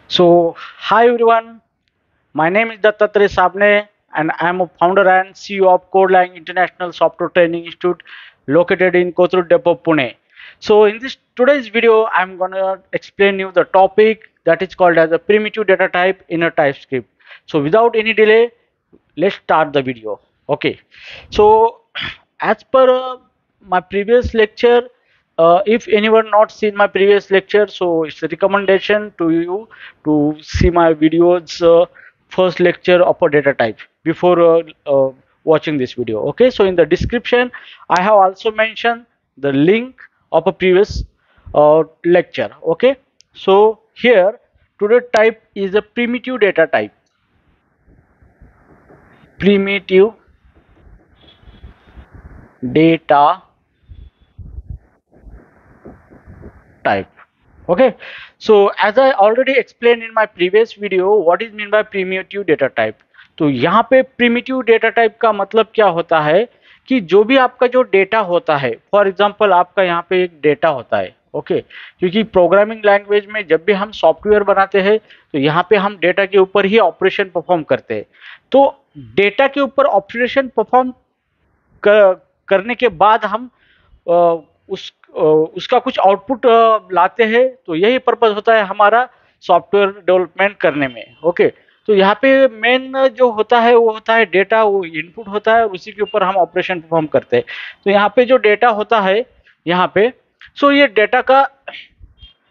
So, hi everyone, my name is Dattatreya Sabne and I am a founder and CEO of Codelang International Software Training Institute located in Kothur Depot, Pune. So, in this today's video, I'm gonna explain you the topic that is called as a primitive data type in a TypeScript. So, without any delay, let's start the video. Okay. So, as per my previous lecture, if anyone not seen my previous lecture, so it's a recommendation to you to see my videos first lecture of a data type before watching this video. Okay, so in the description I have also mentioned the link of a previous lecture. Okay, so here today type is a primitive data type. Primitive data type. Okay, so as I already explained in my previous video what is mean by primitive data type. तो यहाँ पे primitive data type का मतलब क्या होता है कि जो भी आपका जो डेटा होता है, फॉर एग्जांपल आपका यहाँ पे एक डेटा होता है. ओके, क्योंकि प्रोग्रामिंग लैंग्वेज में जब भी हम सॉफ्टवेयर बनाते हैं तो यहाँ पे हम डेटा के ऊपर ही ऑपरेशन परफॉर्म करते हैं. तो डेटा के ऊपर ऑपरेशन परफॉर्म करने के बाद हम उसका कुछ आउटपुट लाते हैं. तो यही पर्पस होता है हमारा सॉफ्टवेयर डेवलपमेंट करने में. ओके, तो यहाँ पे मेन जो होता है वो होता है डेटा, वो इनपुट होता है और उसी के ऊपर हम ऑपरेशन परफॉर्म करते हैं. तो यहाँ पे जो डेटा होता है यहाँ पे, सो ये डेटा का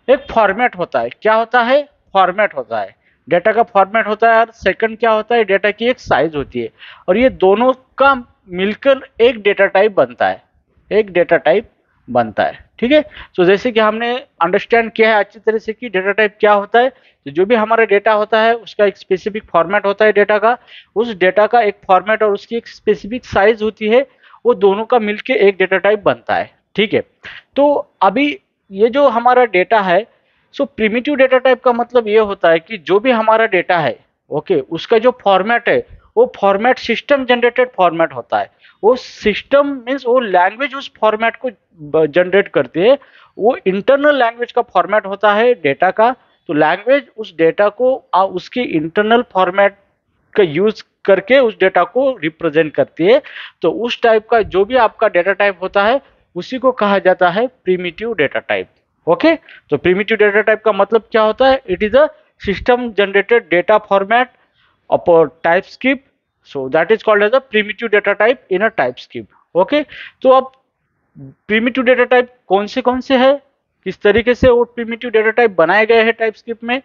एक फॉर्मेट होता है. क्या होता है? फॉर्मेट होता है. डेटा का फॉर्मेट होता है और सेकंड क्या होता है? डेटा की एक साइज होती है और ये दोनों का मिलकर एक डेटा टाइप बनता है. एक डेटा टाइप बनता है. ठीक है, तो जैसे कि हमने अंडरस्टैंड किया है अच्छी तरह से कि डेटा टाइप क्या होता है. तो जो भी हमारा डेटा होता है उसका एक स्पेसिफिक फॉर्मेट होता है डेटा का. उस डेटा का एक फॉर्मेट और उसकी एक स्पेसिफिक साइज होती है, वो दोनों का मिलके एक डेटा टाइप बनता है. ठीक है, तो अभी ये जो हमारा डेटा है, सो प्रिमिटिव डेटा टाइप का मतलब ये होता है कि जो भी हमारा डेटा है, ओके, उसका जो फॉर्मेट है वो फॉर्मेट सिस्टम जनरेटेड फॉर्मेट होता है. वो सिस्टम मीन्स वो लैंग्वेज उस फॉर्मेट को जनरेट करती है. वो इंटरनल लैंग्वेज का फॉर्मेट होता है डेटा का. तो लैंग्वेज उस डेटा को उसके इंटरनल फॉर्मेट का यूज करके उस डेटा को रिप्रेजेंट करती है. तो उस टाइप का जो भी आपका डेटा टाइप होता है उसी को कहा जाता है प्रिमिटिव डेटा टाइप. ओके, तो प्रिमिटिव डेटा टाइप का मतलब क्या होता है? It is a system generated data format of a TypeScript. So that is called as a primitive data type in a TypeScript. Okay, तो अब प्रिमिटिव डेटा टाइप कौन से है, किस तरीके से वो प्रिमिटिव डेटा टाइप बनाए गए हैं टाइपस्क्रिप्ट में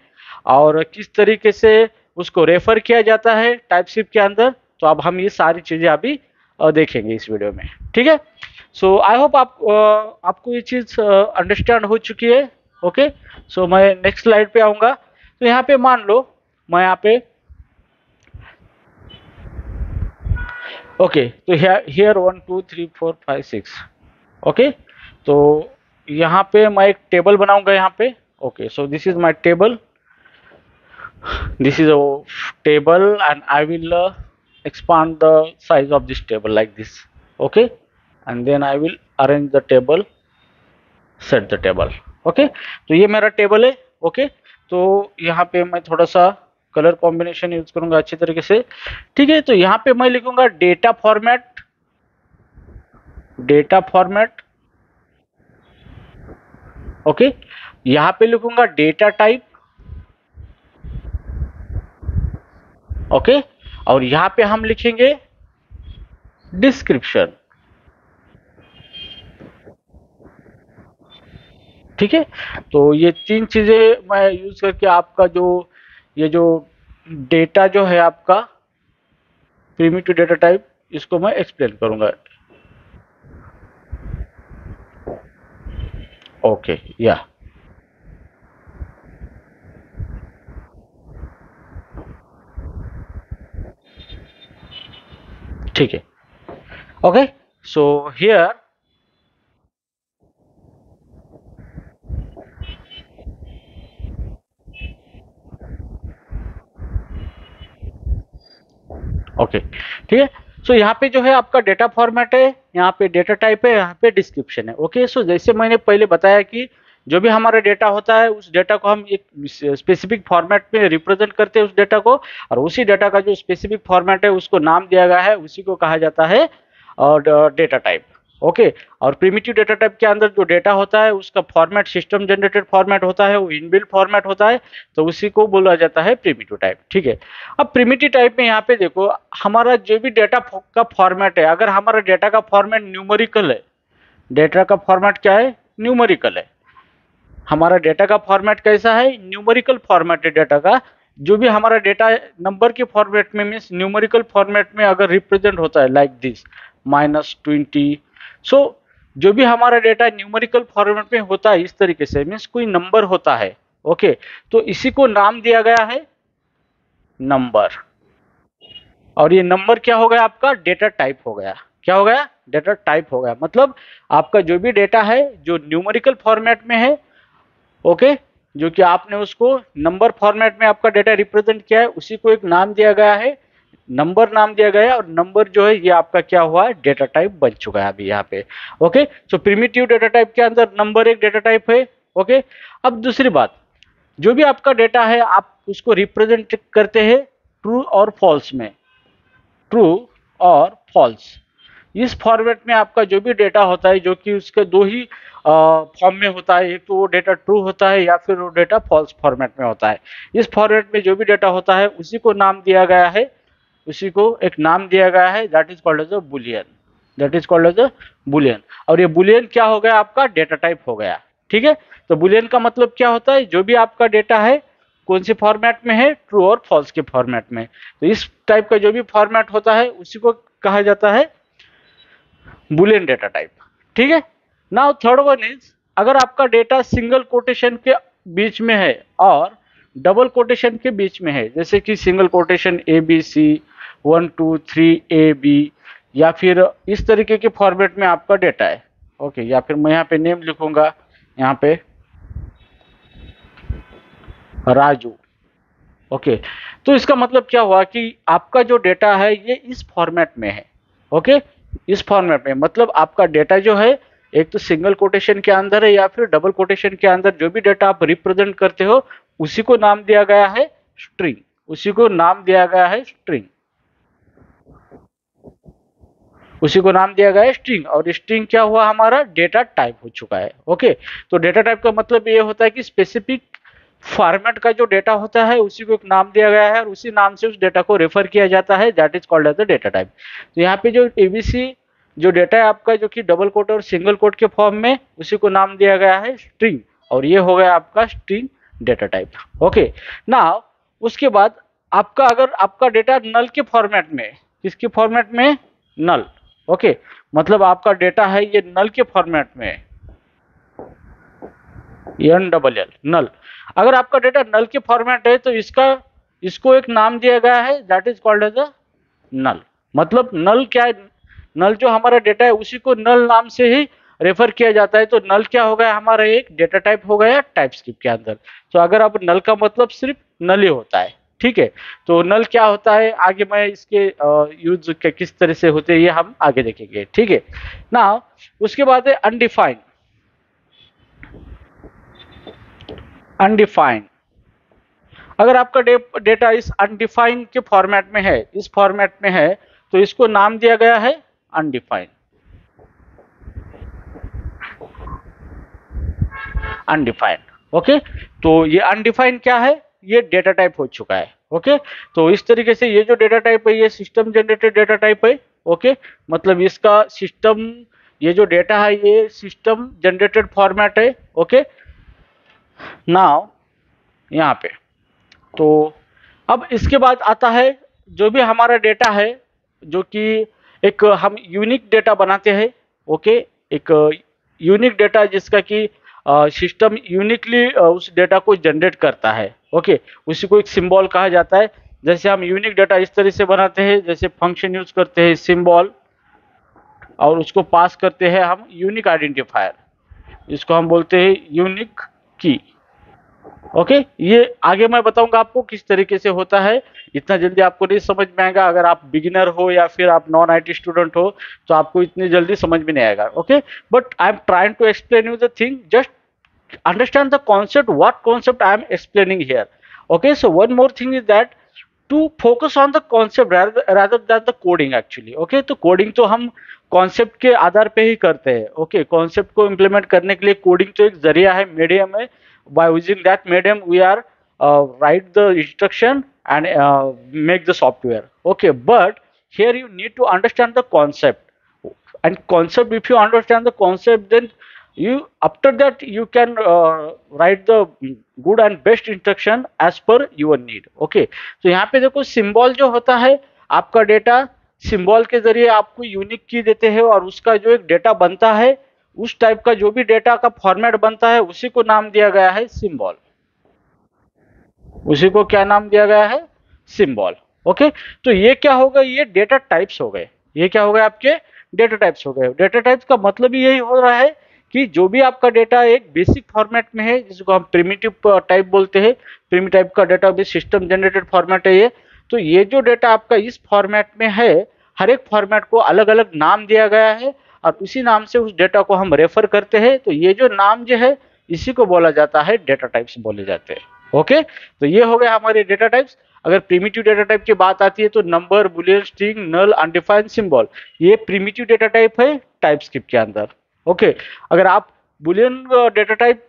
और किस तरीके से उसको रेफर किया जाता है टाइपस्क्रिप्ट के अंदर, तो अब हम ये सारी चीजें अभी देखेंगे इस वीडियो में. ठीक है, सो आई होप आपको ये चीज अंडरस्टैंड हो चुकी है. ओके, सो मैं नेक्स्ट स्लाइड पे आऊंगा. तो यहाँ पे मान लो मैं यहाँ पे, ओके, तो हियर 1 2 3 4 5 6. ओके, तो यहाँ पे मैं एक टेबल बनाऊंगा यहाँ पे. Okay, so this is my table. This is a table and I will expand the size of this table like this. Okay, and then I will arrange the table, set the table. Okay, तो ये मेरा table है. Okay, तो यहाँ पे मैं थोड़ा सा कलर कॉम्बिनेशन यूज करूंगा अच्छी तरीके से. ठीक है, तो यहाँ पे मैं लिखूंगा data format. Data format. Okay, यहाँ पे लिखूंगा डेटा टाइप. ओके, और यहाँ पे हम लिखेंगे डिस्क्रिप्शन. ठीक है, तो ये तीन चीजें मैं यूज करके आपका जो ये जो डेटा जो है आपका प्रिमिटिव डेटा टाइप, इसको मैं एक्सप्लेन करूंगा. ओके, या ठीक है. ओके, सो हियर ओके, ठीक है. सो यहाँ पे जो है आपका डेटा फॉर्मेट है, यहाँ पे डेटा टाइप है, यहाँ पे डिस्क्रिप्शन है. ओके, सो जैसे मैंने पहले बताया कि जो भी हमारा डेटा होता है उस डेटा को हम एक स्पेसिफिक फॉर्मेट में रिप्रेजेंट करते हैं उस डेटा को, और उसी डेटा का जो स्पेसिफिक फॉर्मेट है उसको नाम दिया गया है, उसी को कहा जाता है और डेटा टाइप। ओके, और प्रिमिटिव डेटा टाइप के अंदर जो डेटा होता है उसका फॉर्मेट सिस्टम जनरेटेड फॉर्मेट होता है, वो इनबिल्ट फॉर्मेट होता है, तो उसी को बोला जाता है प्रिमिटिव टाइप। ठीक है, अब प्रिमिटिव टाइप में यहाँ पे देखो हमारा जो भी डेटा का फॉर्मेट है, अगर हमारा डेटा का फॉर्मेट न्यूमेरिकल है, डेटा का फॉर्मेट क्या है, न्यूमेरिकल है, हमारा डेटा का फॉर्मेट कैसा है, न्यूमेरिकल फॉर्मेट है डेटा का, जो भी हमारा डेटा नंबर के फॉर्मेट में मीन्स न्यूमेरिकल फॉर्मेट में अगर रिप्रेजेंट होता है लाइक दिस -20, सो जो भी हमारा डेटा न्यूमेरिकल फॉर्मेट में होता है इस तरीके से मीन्स कोई नंबर होता है, ओके, तो इसी को नाम दिया गया है नंबर, और ये नंबर क्या हो गया, आपका डेटा टाइप हो गया। क्या हो गया, डेटा टाइप हो गया, मतलब आपका जो भी डेटा है जो न्यूमेरिकल फॉर्मेट में है, ओके, जो कि आपने उसको नंबर फॉर्मेट में आपका डेटा रिप्रेजेंट किया है, उसी को एक नाम दिया गया है, नंबर नाम दिया गया है, और नंबर जो है ये आपका क्या हुआ है, डेटा टाइप बन चुका है अभी यहाँ पे। ओके, सो प्रिमिटिव डेटा टाइप के अंदर नंबर एक डेटा टाइप है। ओके, अब दूसरी बात, जो भी आपका डेटा है आप उसको रिप्रेजेंट करते हैं ट्रू और फॉल्स में, ट्रू और फॉल्स, इस फॉर्मेट में आपका जो भी डेटा होता है, जो कि उसके दो ही फॉर्म में होता है, एक तो वो डेटा ट्रू होता है या फिर वो डेटा फॉल्स फॉर्मेट में होता है। इस फॉर्मेट में जो भी डेटा होता है उसी को नाम दिया गया है, उसी को एक नाम दिया गया है, that is called as a boolean, that is called as a boolean, और ये बुलियन क्या हो गया, आपका डेटा टाइप हो गया। ठीक है, तो बुलियन का मतलब क्या होता है, जो भी आपका डेटा है कौन से फॉर्मेट में है, ट्रू और फॉल्स के फॉर्मेट में, तो इस टाइप का जो भी फॉर्मेट होता है उसी को कहा जाता है बुलियन डेटा टाइप। ठीक है, नाउ थर्ड वन इज, अगर आपका डेटा सिंगल कोटेशन के बीच में है और डबल कोटेशन के बीच में है, जैसे कि सिंगल कोटेशन ABC 1 2 3 AB, या फिर इस तरीके के फॉर्मेट में आपका डेटा है, ओके, या फिर मैं यहाँ पे नेम लिखूंगा, यहाँ पे राजू। ओके, तो इसका मतलब क्या हुआ कि आपका जो डेटा है ये इस फॉर्मेट में है, ओके, इस फॉर्मेट में, मतलब आपका डेटा जो है एक तो सिंगल कोटेशन के अंदर है या फिर डबल कोटेशन के अंदर, जो भी डेटा आप रिप्रेजेंट करते हो उसी को नाम दिया गया है स्ट्रिंग, उसी को नाम दिया गया है स्ट्रिंग, उसी को नाम दिया गया है स्ट्रिंग, और स्ट्रिंग क्या हुआ, हमारा डेटा टाइप हो चुका है। ओके, तो डेटा टाइप का मतलब ये होता है कि स्पेसिफिक फॉर्मेट का जो डेटा होता है उसी को एक नाम दिया गया है और उसी नाम से उस डेटा को रेफर किया जाता है, that is called as the data type. तो यहाँ पे जो ABC जो डेटा है आपका, जो कि डबल कोट और सिंगल कोट के फॉर्म में, उसी को नाम दिया गया है स्ट्रिंग, और ये हो गया आपका string data type. Okay, now उसके बाद आपका, अगर आपका डेटा नल के फॉर्मेट में, किसके फॉर्मेट में, नल, ओके, मतलब आपका डेटा है ये नल के फॉर्मेट में, NLL नल, अगर आपका डेटा नल के फॉर्मेट है तो इसको एक नाम दिया गया है, that is called as a null, मतलब नल क्या है, नल जो हमारा डेटा है उसी को नल नाम से ही रेफर किया जाता है, तो नल क्या हो गया, हमारा एक डेटा टाइप हो गया टाइपस्क्रिप्ट के अंदर। तो अगर आप नल का मतलब सिर्फ नल ही होता है, ठीक है, तो नल क्या होता है, आगे मैं इसके यूज किस तरह से होते हैं ये हम आगे देखेंगे। ठीक है, ना उसके बाद है अनडिफाइंड, अनडिफाइंड, अगर आपका डेटा इस अनडिफाइंड के फॉर्मेट में है, इस फॉर्मेट में है, तो इसको नाम दिया गया है अनडिफाइंड, अनडिफाइंड। ओके, तो ये अनडिफाइंड क्या है, ये डेटा टाइप हो चुका है। ओके, तो इस तरीके से ये जो डेटा टाइप है ये सिस्टम जनरेटेड डेटा टाइप है। ओके, मतलब इसका सिस्टम, ये जो डेटा है ये सिस्टम जनरेटेड फॉर्मेट है। ओके, नाउ यहाँ पे, तो अब इसके बाद आता है जो भी हमारा डेटा है, जो कि एक हम यूनिक डेटा बनाते हैं। ओके, एक यूनिक डेटा जिसका कि सिस्टम यूनिकली उस डेटा को जनरेट करता है। ओके, उसी को एक सिंबल कहा जाता है। जैसे हम यूनिक डेटा इस तरह से बनाते हैं, जैसे फंक्शन यूज करते हैं सिंबल, और उसको पास करते हैं हम यूनिक आइडेंटिफायर, इसको हम बोलते हैं यूनिक की। ओके, ये आगे मैं बताऊंगा आपको किस तरीके से होता है, इतना जल्दी आपको नहीं समझ में आएगा। अगर आप बिगिनर हो या फिर आप नॉन IT स्टूडेंट हो तो आपको इतनी जल्दी समझ में नहीं आएगा। Okay, but I am trying to explain you the thing just understand the concept, what concept I am explaining here. Okay, so one more thing is that to focus on the concept rather than the coding actually. Okay, तो coding तो हम concept के आधार पे ही करते हैं. Okay, concept को implement करने के लिए coding तो एक जरिया है, medium है. By using that medium we are write the instruction and make the software. Okay, but here you need to understand the concept, and concept, if you understand the concept, then you after that you can write the good and best instruction as per your need. Okay, तो यहाँ पे देखो symbol जो होता है, आपका data symbol के जरिए आपको यूनिक की देते हैं और उसका जो एक डेटा बनता है, उस टाइप का जो भी डेटा का फॉर्मेट बनता है उसी को नाम दिया गया है सिंबल. उसी को क्या नाम दिया गया है? सिंबल. ओके, तो ये क्या होगा? ये डेटा टाइप्स हो गए. ये क्या हो गए? आपके डेटा टाइप्स हो गए. डेटा टाइप्स का मतलब यही हो रहा है कि जो भी आपका डेटा एक बेसिक फॉर्मेट में है, जिसको हम प्रिमिटिव टाइप बोलते हैं, प्रिमिटिव टाइप का data base system generated format है ये. तो ये जो डेटा आपका इस फॉर्मेट में है, हर एक फॉर्मेट को अलग अलग नाम दिया गया है और उसी नाम से उस डेटा को हम रेफर करते हैं. तो ये जो नाम जो है इसी को बोला जाता है डेटा टाइप्स बोले जाते हैं. ओके, तो ये हो गए हमारे डेटा टाइप्स. अगर प्रिमिटिव डेटा टाइप की बात आती है तो नंबर, बुलियन, स्ट्रिंग, नल, अनडिफाइंड, सिंबल, ये प्रिमिटिव डेटा टाइप है टाइपस्क्रिप्ट के अंदर. ओके, अगर आप बुलियन डेटा टाइप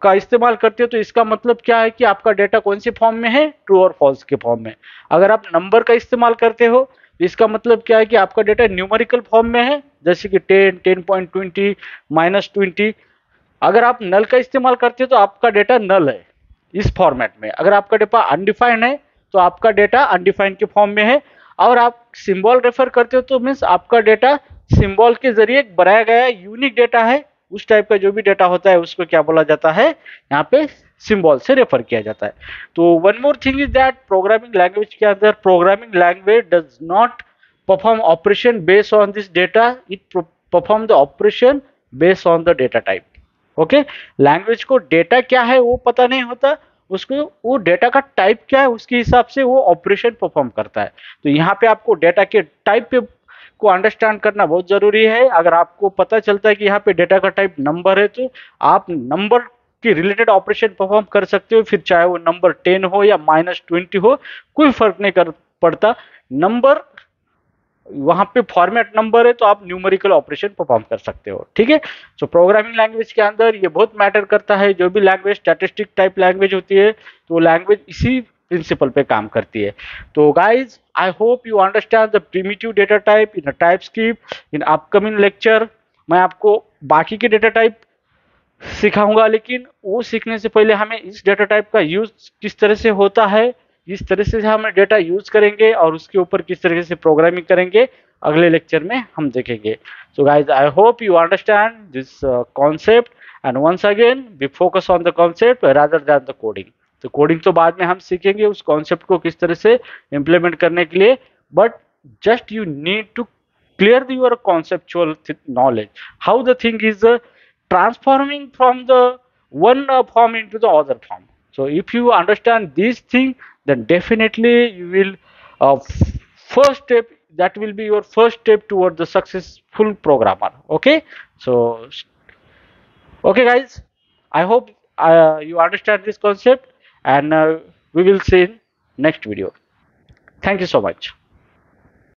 का इस्तेमाल करते हो तो इसका मतलब क्या है कि आपका डेटा कौन से फॉर्म में है? ट्रू और फॉल्स के फॉर्म में. अगर आप नंबर का इस्तेमाल करते हो तो इसका मतलब क्या है कि आपका डेटा न्यूमेरिकल फॉर्म में है, जैसे कि 10, 10.20, -20. अगर आप नल का इस्तेमाल करते हो तो आपका डेटा नल है इस फॉर्मेट में. अगर आपका डेटा अनडिफाइंड है तो आपका डेटा अनडिफाइंड के फॉर्म में है. और आप सिंबल रेफर करते हो तो मीन्स आपका डेटा सिंबल के जरिए बनाया गया यूनिक डेटा है. उस टाइप का जो भी डेटा होता है उसको क्या बोला जाता है? यहाँ पे सिंबल से रेफर किया जाता है. तो one more thing is that programming language के अंदर programming language does not perform operation based on this data, it perform the operation based on the data type. Okay, language को डेटा क्या है वो पता नहीं होता, उसको वो डेटा का टाइप क्या है उसके हिसाब से वो ऑपरेशन परफॉर्म करता है. तो यहाँ पे आपको डेटा के टाइप पे को अंडरस्टैंड करना बहुत जरूरी है. अगर आपको पता चलता है कि यहाँ पे डेटा का टाइप नंबर है तो आप नंबर के रिलेटेड ऑपरेशन परफॉर्म कर सकते हो, फिर चाहे वो नंबर 10 हो या -20 हो, कोई फर्क नहीं कर पड़ता. नंबर वहां पे फॉर्मेट नंबर है तो आप न्यूमेरिकल ऑपरेशन परफॉर्म कर सकते हो. ठीक है, सो प्रोग्रामिंग लैंग्वेज के अंदर ये बहुत मैटर करता है. जो भी लैंग्वेज स्टैटिस्टिक टाइप लैंग्वेज होती है तो लैंग्वेज इसी प्रिंसिपल पे काम करती है. तो guys, I hope you understand the primitive data type in TypeScript. In upcoming lecture मैं आपको बाकी के डेटा टाइप सिखाऊंगा, लेकिन वो सीखने से पहले हमें इस डेटा टाइप का यूज किस तरह से होता है, इस तरह से हम डेटा यूज करेंगे और उसके ऊपर किस तरीके से प्रोग्रामिंग करेंगे, अगले लेक्चर में हम देखेंगे. So guys, I hope you understand this concept and once again we focus on the concept rather than the coding. तो कोडिंग तो बाद में हम सीखेंगे उस कॉन्सेप्ट को किस तरह से इम्प्लीमेंट करने के लिए, but just you need to clear your conceptual knowledge, how the thing is transforming from the one form into the other form. So if you understand these things, then definitely you will first step, that will be your first step toward the successful programmer. Okay, so okay guys, I hope you understand this concept, and we will see in next video. Thank you so much.